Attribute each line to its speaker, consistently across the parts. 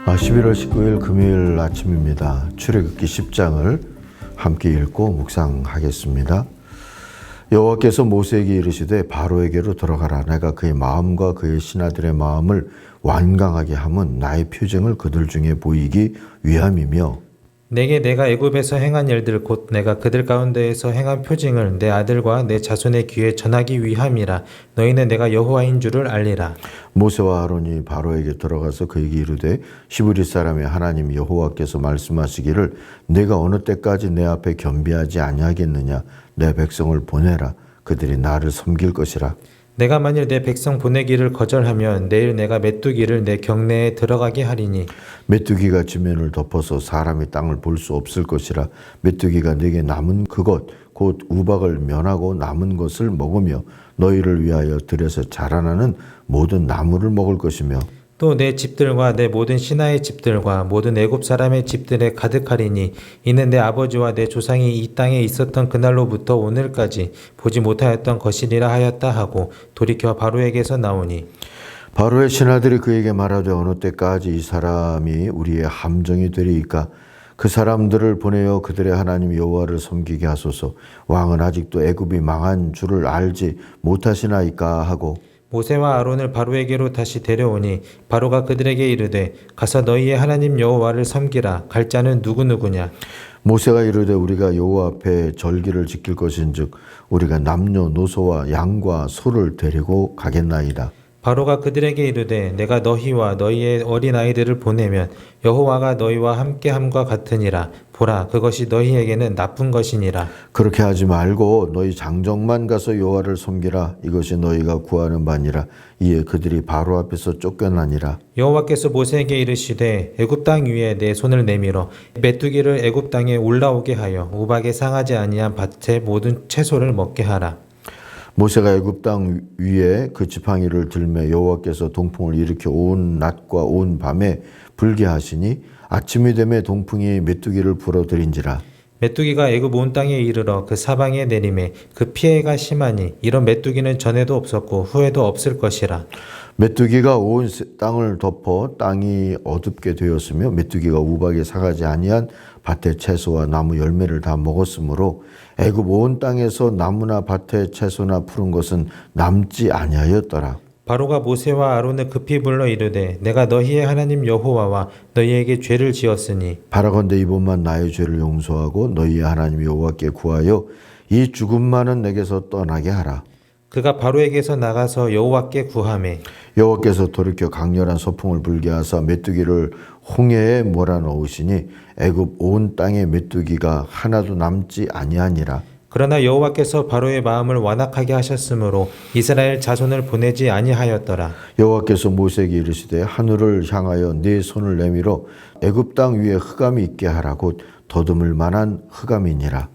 Speaker 1: 11월 19일 금요일 아침입니다. 출애굽기 10장을 함께 읽고 묵상하겠습니다. 여호와께서 모세에게 이르시되 바로에게로 들어가라. 내가 그의 마음과 그의 신하들의 마음을 완강하게 함은 나의 표징을 그들 중에 보이기 위함이며
Speaker 2: 내게 내가 애굽에서 행한 일들 곧 내가 그들 가운데에서 행한 표징을 내 아들과 내 자손의 귀에 전하기 위함이라. 너희는 내가 여호와인 줄을 알리라.
Speaker 1: 모세와 아론이 바로에게 들어가서 그에게 이르되 히브리 사람의 하나님 여호와께서 말씀하시기를 내가 어느 때까지 내 앞에 겸비하지 아니하겠느냐. 내 백성을 보내라. 그들이 나를 섬길 것이라.
Speaker 2: 내가 만일 내 백성 보내기를 거절하면 내일 내가 메뚜기를 내 경내에 들어가게 하리니
Speaker 1: 메뚜기가 지면을 덮어서 사람이 땅을 볼 수 없을 것이라. 메뚜기가 내게 남은 그것 곧 우박을 면하고 남은 것을 먹으며 너희를 위하여 들에서 자라나는 모든 나무를 먹을 것이며
Speaker 2: 또 내 집들과 내 모든 신하의 집들과 모든 애굽 사람의 집들에 가득하리니 이는 내 아버지와 내 조상이 이 땅에 있었던 그날로부터 오늘까지 보지 못하였던 것이리라 하였다 하고 돌이켜 바로에게서 나오니
Speaker 1: 바로의 신하들이 그에게 말하되 어느 때까지 이 사람이 우리의 함정이 되리이까. 그 사람들을 보내어 그들의 하나님 여호와를 섬기게 하소서. 왕은 아직도 애굽이 망한 줄을 알지 못하시나이까 하고
Speaker 2: 모세와 아론을 바로에게로 다시 데려오니 바로가 그들에게 이르되 가서 너희의 하나님 여호와를 섬기라. 갈 자는 누구누구냐.
Speaker 1: 모세가 이르되 우리가 여호와 앞에 절기를 지킬 것인즉 우리가 남녀노소와 양과 소를 데리고 가겠나이다.
Speaker 2: 바로가 그들에게 이르되 내가 너희와 너희의 어린아이들을 보내면 여호와가 너희와 함께함과 같으니라. 보라, 그것이 너희에게는 나쁜 것이니라.
Speaker 1: 그렇게 하지 말고 너희 장정만 가서 여호와를 섬기라. 이것이 너희가 구하는 바니라. 이에 그들이 바로 앞에서 쫓겨나니라.
Speaker 2: 여호와께서 모세에게 이르시되 애굽 땅 위에 내 손을 내밀어 메뚜기를 애굽 땅에 올라오게 하여 우박에 상하지 아니한 밭의 모든 채소를 먹게 하라.
Speaker 1: 모세가 애굽 땅 위에 그 지팡이를 들매 여호와께서 동풍을 일으켜 온 낮과 온 밤에 불게 하시니 아침이 되매 동풍이 메뚜기를 불어들인지라.
Speaker 2: 메뚜기가 애굽 온 땅에 이르러 그 사방에 내림에 그 피해가 심하니 이런 메뚜기는 전에도 없었고 후에도 없을 것이라.
Speaker 1: 메뚜기가 온 땅을 덮어 땅이 어둡게 되었으며 메뚜기가 우박에 상하지 아니한 밭의 채소와 나무 열매를 다 먹었으므로 애굽 온 땅에서 나무나 밭의 채소나 푸른 것은 남지 아니하였더라.
Speaker 2: 바로가 모세와 아론을 급히 불러 이르되 내가 너희의 하나님 여호와와 너희에게 죄를 지었으니
Speaker 1: 바라건대 이번만 나의 죄를 용서하고 너희의 하나님 여호와께 구하여 이 죽음만은 내게서 떠나게 하라.
Speaker 2: 그가 바로에게서 나가서 여호와께 구하매
Speaker 1: 여호와께서 돌이켜 강렬한 서풍을 불게 하사 메뚜기를 홍해에 몰아넣으시니 애굽 온 땅에 메뚜기가 하나도 남지 아니하니라.
Speaker 2: 그러나 여호와께서 바로의 마음을 완악하게 하셨으므로 이스라엘 자손을 보내지 아니하였더라.
Speaker 1: 여호와께서 모세에게 이르시되 하늘을 향하여 네 손을 내밀어 애굽 땅 위에 흑암이 있게 하라. 곧 더듬을 만한 흑암이니라.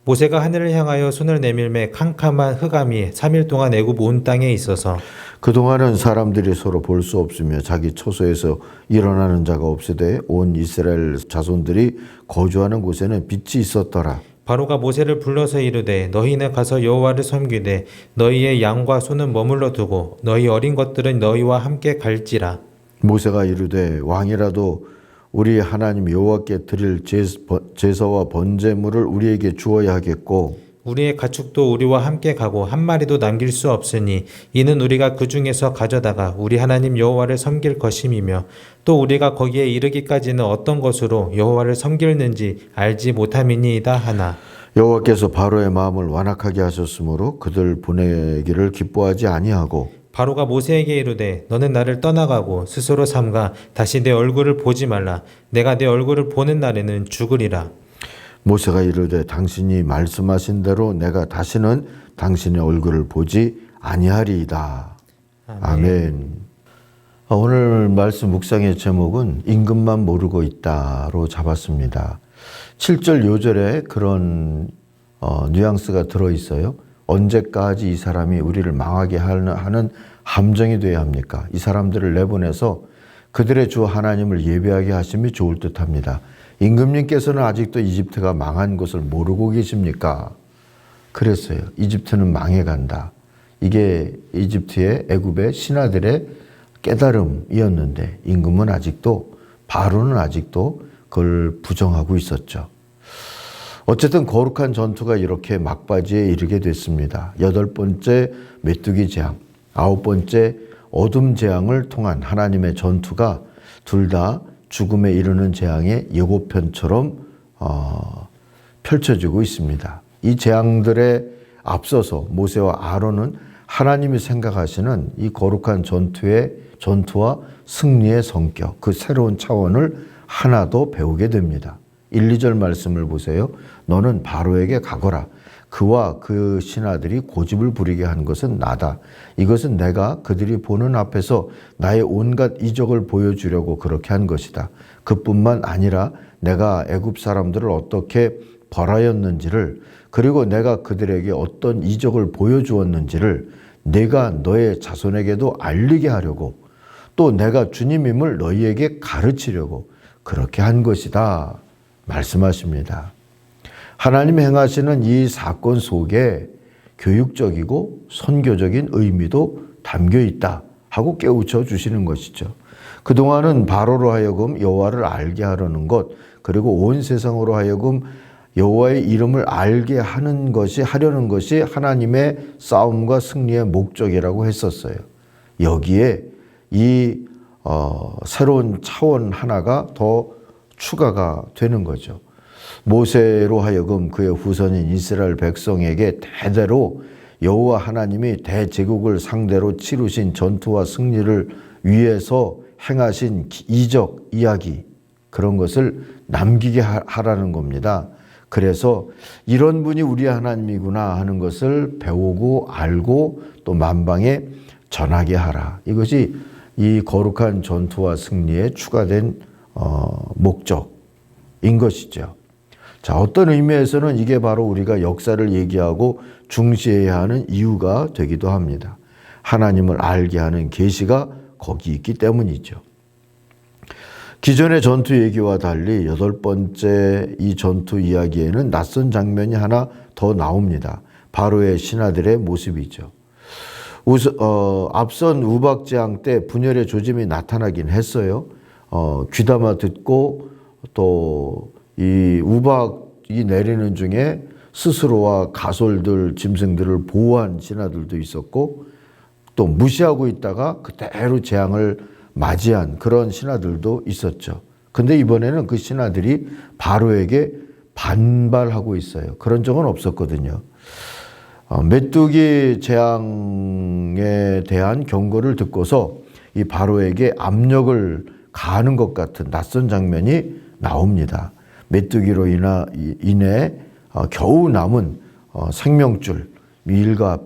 Speaker 2: 모세가 하늘을 향하여 손을 내밀매 캄캄한 흑암이 3일 동안 애굽 온 땅에 있어서
Speaker 1: 그동안은 사람들이 서로 볼 수 없으며 자기 처소에서 일어나는 자가 없으되 온 이스라엘 자손들이 거주하는 곳에는 빛이 있었더라.
Speaker 2: 바로가 모세를 불러서 이르되 너희는 가서 여호와를 섬기되 너희의 양과 소는 머물러 두고 너희 어린 것들은 너희와 함께 갈지라.
Speaker 1: 모세가 이르되 왕이라도 우리 하나님 여호와께 드릴 제사와 번제물을 우리에게 주어야 하겠고
Speaker 2: 우리의 가축도 우리와 함께 가고 한 마리도 남길 수 없으니 이는 우리가 그 중에서 가져다가 우리 하나님 여호와를 섬길 것임이며 또 우리가 거기에 이르기까지는 어떤 것으로 여호와를 섬길는지 알지 못함이니이다 하나.
Speaker 1: 여호와께서 바로의 마음을 완악하게 하셨으므로 그들 보내기를 기뻐하지 아니하고
Speaker 2: 바로가 모세에게 이르되 너는 나를 떠나가고 스스로 삼가 다시 내 얼굴을 보지 말라. 내가 내 얼굴을 보는 날에는 죽으리라.
Speaker 1: 모세가 이르되 당신이 말씀하신 대로 내가 다시는 당신의 얼굴을 보지 아니하리이다. 아멘. 오늘 말씀 묵상의 제목은 임금만 모르고 있다로 잡았습니다. 7절 요절에 그런 뉘앙스가 들어있어요. 언제까지 이 사람이 우리를 망하게 하는 함정이 되어야 합니까? 이 사람들을 내보내서 그들의 주 하나님을 예배하게 하심이 좋을 듯합니다. 임금님께서는 아직도 이집트가 망한 것을 모르고 계십니까? 그랬어요. 이집트는 망해간다. 이게 이집트의 애굽의 신하들의 깨달음이었는데 임금은 아직도 바로는 아직도 그걸 부정하고 있었죠. 어쨌든 거룩한 전투가 이렇게 막바지에 이르게 됐습니다. 8번째 메뚜기 재앙, 9번째 어둠 재앙을 통한 하나님의 전투가 둘 다 죽음에 이르는 재앙의 예고편처럼 펼쳐지고 있습니다. 이 재앙들에 앞서서 모세와 아론은 하나님이 생각하시는 이 거룩한 전투와 승리의 성격, 그 새로운 차원을 하나도 배우게 됩니다. 1, 2절 말씀을 보세요. 너는 바로에게 가거라. 그와 그 신하들이 고집을 부리게 한 것은 나다. 이것은 내가 그들이 보는 앞에서 나의 온갖 이적을 보여주려고 그렇게 한 것이다. 그뿐만 아니라 내가 애굽 사람들을 어떻게 벌하였는지를, 그리고 내가 그들에게 어떤 이적을 보여주었는지를 내가 너의 자손에게도 알리게 하려고, 또 내가 주님임을 너희에게 가르치려고 그렇게 한 것이다 말씀하십니다. 하나님 행하시는 이 사건 속에 교육적이고 선교적인 의미도 담겨 있다 하고 깨우쳐 주시는 것이죠. 그동안은 바로로 하여금 여호와를 알게 하려는 것, 그리고 온 세상으로 하여금 여호와의 이름을 알게 하려는 것이 하나님의 싸움과 승리의 목적이라고 했었어요. 여기에 이 새로운 차원 하나가 더 추가가 되는 거죠. 모세로 하여금 그의 후손인 이스라엘 백성에게 대대로 여호와 하나님이 대제국을 상대로 치르신 전투와 승리를 위해서 행하신 이적 이야기, 그런 것을 남기게 하라는 겁니다. 그래서 이런 분이 우리 하나님이구나 하는 것을 배우고 알고 또 만방에 전하게 하라. 이것이 이 거룩한 전투와 승리에 추가된 목적인 것이죠. 자, 어떤 의미에서는 이게 바로 우리가 역사를 얘기하고 중시해야 하는 이유가 되기도 합니다. 하나님을 알게 하는 계시가 거기 있기 때문이죠. 기존의 전투 얘기와 달리 8번째 이 전투 이야기에는 낯선 장면이 하나 더 나옵니다. 바로의 신하들의 모습이죠. 앞선 우박재앙 때 분열의 조짐이 나타나긴 했어요. 귀담아 듣고 또 이 우박이 내리는 중에 스스로와 가솔들, 짐승들을 보호한 신하들도 있었고, 또 무시하고 있다가 그대로 재앙을 맞이한 그런 신하들도 있었죠. 근데 이번에는 그 신하들이 바로에게 반발하고 있어요. 그런 적은 없었거든요. 메뚜기 재앙에 대한 경고를 듣고서 이 바로에게 압력을 가하는 것 같은 낯선 장면이 나옵니다. 메뚜기로 인해 겨우 남은 생명줄, 밀과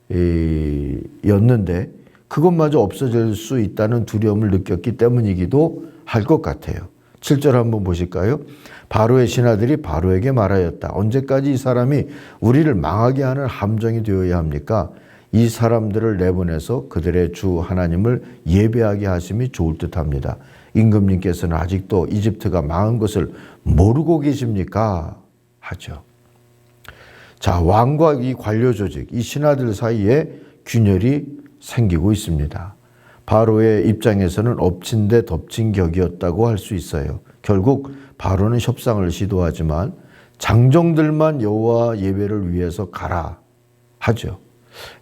Speaker 1: 쌀벌이였는데 그것마저 없어질 수 있다는 두려움을 느꼈기 때문이기도 할 것 같아요. 7절 한번 보실까요? 바로의 신하들이 바로에게 말하였다. 언제까지 이 사람이 우리를 망하게 하는 함정이 되어야 합니까? 이 사람들을 내보내서 그들의 주 하나님을 예배하게 하심이 좋을 듯합니다. 임금님께서는 아직도 이집트가 망한 것을 모르고 계십니까? 하죠. 자, 왕과 이 관료 조직, 이 신하들 사이에 균열이 생기고 있습니다. 바로의 입장에서는 엎친 데 덮친 격이었다고 할 수 있어요. 결국 바로는 협상을 시도하지만 장정들만 여호와 예배를 위해서 가라 하죠.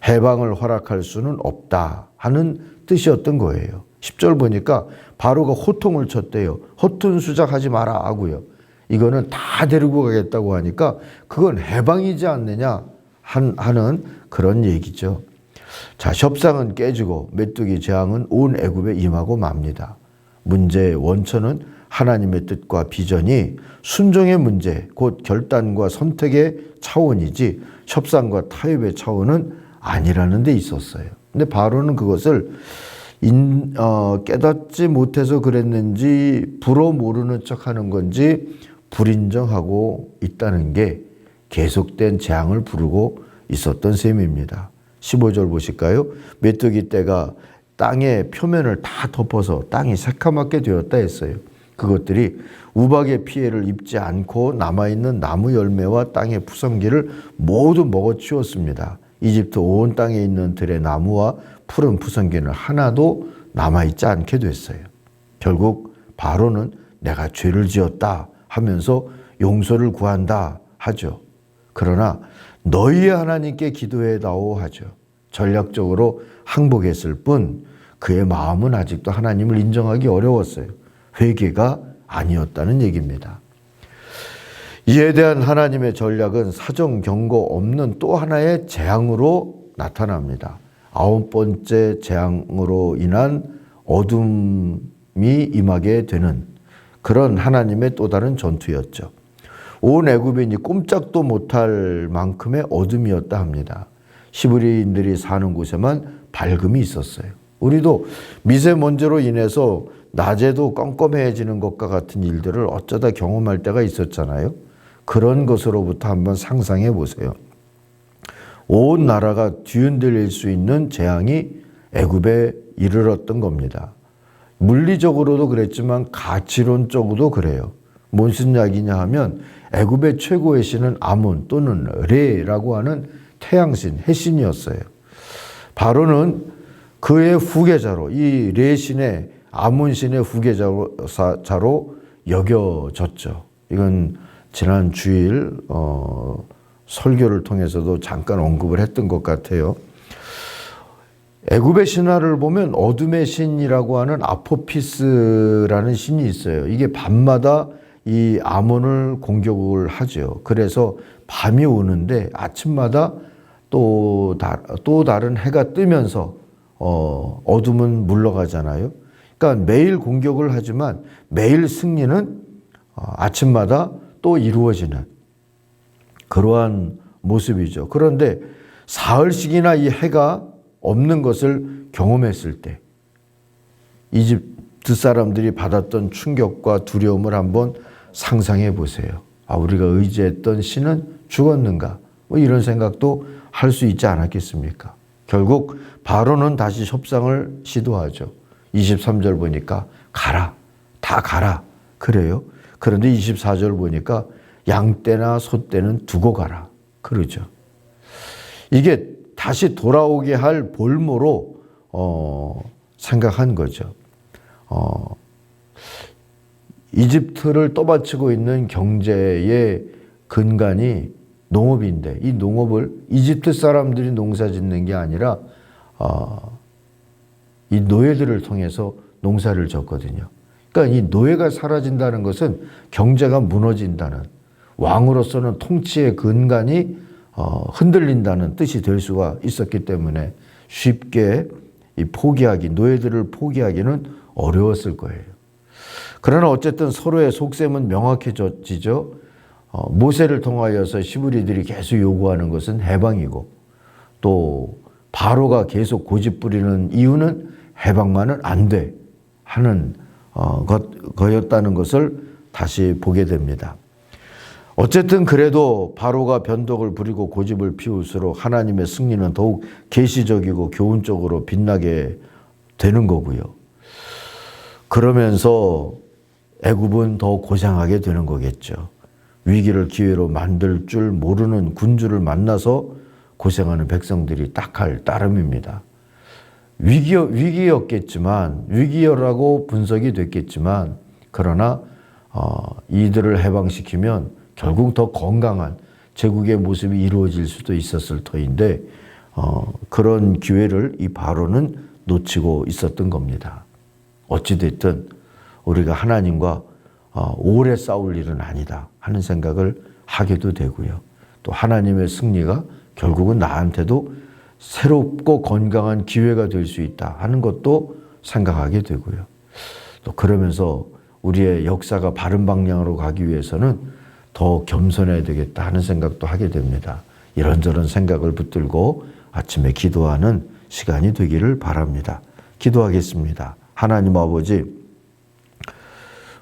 Speaker 1: 해방을 허락할 수는 없다 하는 뜻이었던 거예요. 10절 보니까 바로가 호통을 쳤대요. 허튼 수작하지 마라 하고요. 이거는 다 데리고 가겠다고 하니까 그건 해방이지 않느냐 하는 그런 얘기죠. 자, 협상은 깨지고 메뚜기 재앙은 온 애굽에 임하고 맙니다. 문제의 원천은 하나님의 뜻과 비전이 순종의 문제, 곧 결단과 선택의 차원이지 협상과 타협의 차원은 아니라는 데 있었어요. 근데 바로는 그것을 깨닫지 못해서 그랬는지 불어 모르는 척하는 건지 불인정하고 있다는 게 계속된 재앙을 부르고 있었던 셈입니다. 15절 보실까요? 메뚜기 떼가 땅의 표면을 다 덮어서 땅이 새카맣게 되었다 했어요. 그것들이 우박의 피해를 입지 않고 남아있는 나무 열매와 땅의 푸성기를 모두 먹어치웠습니다. 이집트 온 땅에 있는 들의 나무와 푸른 푸성기는 하나도 남아있지 않게 됐어요. 결국 바로는 내가 죄를 지었다 하면서 용서를 구한다 하죠. 그러나 너희의 하나님께 기도해다오 하죠. 전략적으로 항복했을 뿐 그의 마음은 아직도 하나님을 인정하기 어려웠어요. 회개가 아니었다는 얘기입니다. 이에 대한 하나님의 전략은 사정 경고 없는 또 하나의 재앙으로 나타납니다. 9번째 재앙으로 인한 어둠이 임하게 되는 그런 하나님의 또 다른 전투였죠. 온 애굽인이 꼼짝도 못할 만큼의 어둠이었다 합니다. 히브리인들이 사는 곳에만 밝음이 있었어요. 우리도 미세먼지로 인해서 낮에도 껌껌해지는 것과 같은 일들을 어쩌다 경험할 때가 있었잖아요. 그런 것으로부터 한번 상상해 보세요. 온 나라가 뒤흔들릴 수 있는 재앙이 애굽에 이르렀던 겁니다. 물리적으로도 그랬지만 가치론적으로도 그래요. 무슨 이야기냐 하면 애굽의 최고의 신은 아몬 또는 레라고 하는 태양신, 해신이었어요. 바로는 그의 후계자로 이 레신의 아몬 신의 후계자로 여겨졌죠. 이건 지난 주일 설교를 통해서도 잠깐 언급을 했던 것 같아요. 애굽의 신화를 보면 어둠의 신이라고 하는 아포피스라는 신이 있어요. 이게 밤마다 이 아몬을 공격을 하죠. 그래서 밤이 오는데 아침마다 또 다른 해가 뜨면서 어둠은 물러가잖아요. 그러니까 매일 공격을 하지만 매일 승리는 아침마다 또 이루어지는 그러한 모습이죠. 그런데 사흘씩이나 이 해가 없는 것을 경험했을 때 이집트 사람들이 받았던 충격과 두려움을 한번 상상해 보세요. 우리가 의지했던 신은 죽었는가? 뭐 이런 생각도 할 수 있지 않았겠습니까? 결국 바로는 다시 협상을 시도하죠. 23절 보니까 가라, 다 가라 그래요. 그런데 24절 보니까 양떼나 소떼는 두고 가라 그러죠. 이게 다시 돌아오게 할 볼모로 생각한 거죠. 이집트를 떠받치고 있는 경제의 근간이 농업인데 이 농업을 이집트 사람들이 농사 짓는 게 아니라 이 노예들을 통해서 농사를 졌거든요. 그러니까 이 노예가 사라진다는 것은 경제가 무너진다는, 왕으로서는 통치의 근간이 흔들린다는 뜻이 될 수가 있었기 때문에 쉽게 노예들을 포기하기는 어려웠을 거예요. 그러나 어쨌든 서로의 속셈은 명확해지죠. 모세를 통하여서 히브리들이 계속 요구하는 것은 해방이고, 또 바로가 계속 고집 부리는 이유는 해방만은 안 돼 하는 거였다는 것을 다시 보게 됩니다. 어쨌든 그래도 바로가 변덕을 부리고 고집을 피울수록 하나님의 승리는 더욱 계시적이고 교훈적으로 빛나게 되는 거고요. 그러면서 애굽은 더 고생하게 되는 거겠죠. 위기를 기회로 만들 줄 모르는 군주를 만나서 고생하는 백성들이 딱할 따름입니다. 위기였겠지만, 위기라고 분석이 됐겠지만, 그러나 이들을 해방시키면 결국 더 건강한 제국의 모습이 이루어질 수도 있었을 터인데 그런 기회를 이 바로는 놓치고 있었던 겁니다. 어찌됐든 우리가 하나님과 오래 싸울 일은 아니다 하는 생각을 하게도 되고요. 또 하나님의 승리가 결국은 나한테도 새롭고 건강한 기회가 될 수 있다 하는 것도 생각하게 되고요. 또 그러면서 우리의 역사가 바른 방향으로 가기 위해서는 더 겸손해야 되겠다 하는 생각도 하게 됩니다. 이런저런 생각을 붙들고 아침에 기도하는 시간이 되기를 바랍니다. 기도하겠습니다. 하나님 아버지,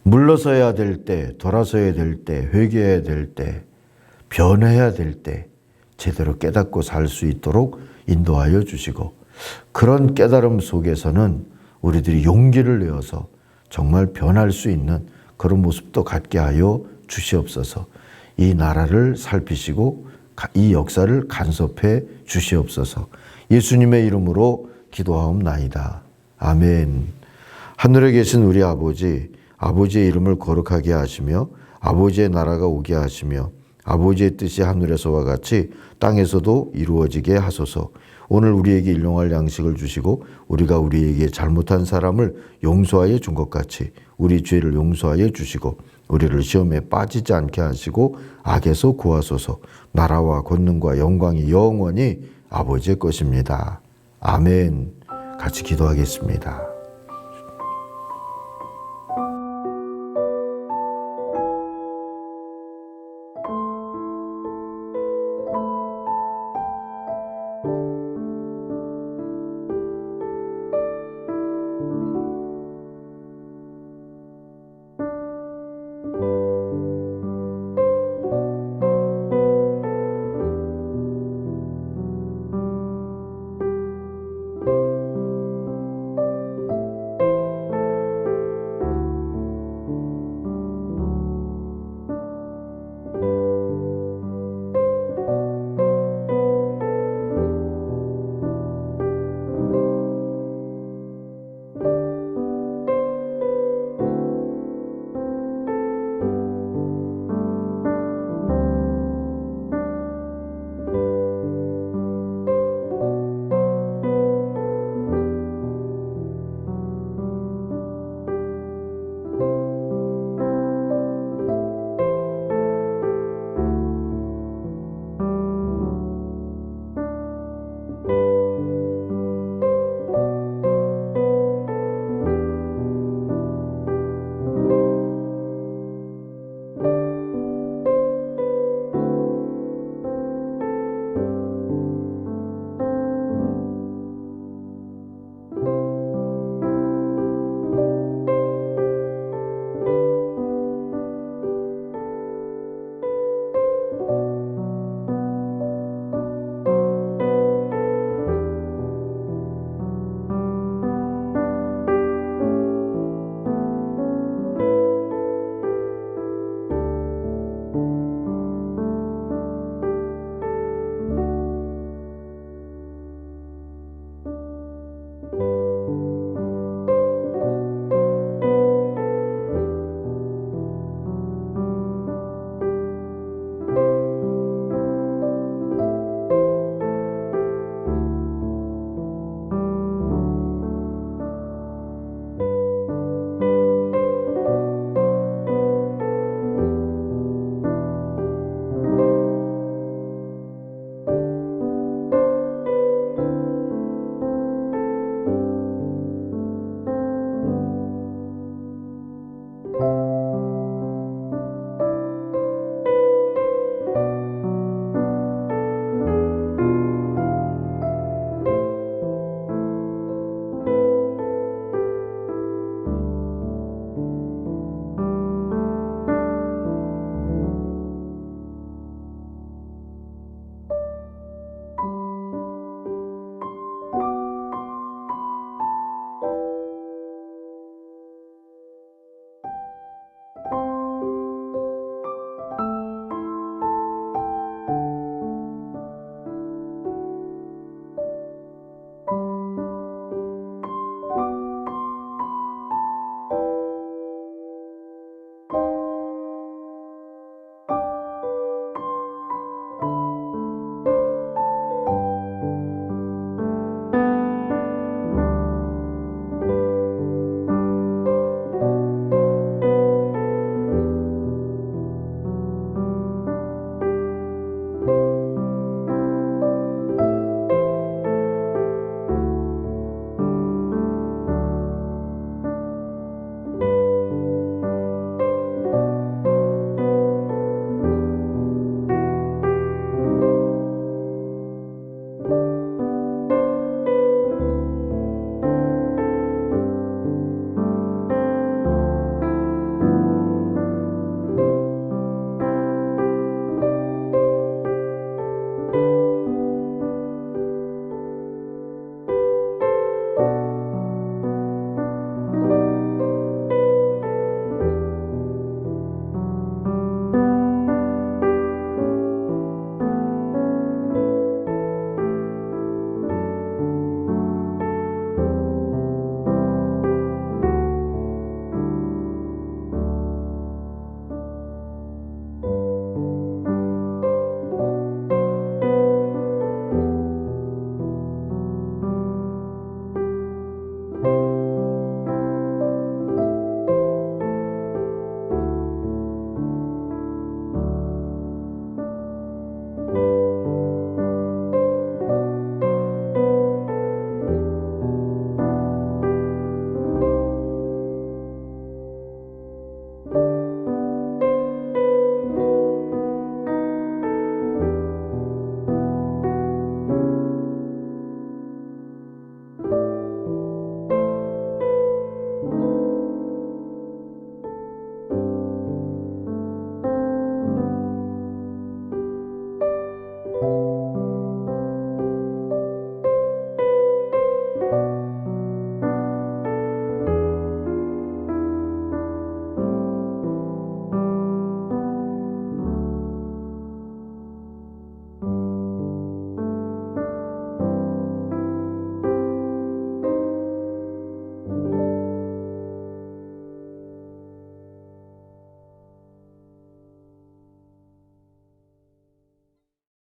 Speaker 1: 물러서야 될 때, 돌아서야 될 때, 회개해야 될 때, 변해야 될 때 제대로 깨닫고 살 수 있도록 인도하여 주시고, 그런 깨달음 속에서는 우리들이 용기를 내어서 정말 변할 수 있는 그런 모습도 갖게 하여 주시옵소서. 이 나라를 살피시고 이 역사를 간섭해 주시옵소서. 예수님의 이름으로 기도하옵나이다. 아멘. 하늘에 계신 우리 아버지, 아버지의 이름을 거룩하게 하시며 아버지의 나라가 오게 하시며 아버지의 뜻이 하늘에서와 같이 땅에서도 이루어지게 하소서. 오늘 우리에게 일용할 양식을 주시고 우리가 우리에게 잘못한 사람을 용서하여 준 것 같이 우리 죄를 용서하여 주시고 우리를 시험에 빠지지 않게 하시고 악에서 구하소서. 나라와 권능과 영광이 영원히 아버지의 것입니다. 아멘. 같이 기도하겠습니다.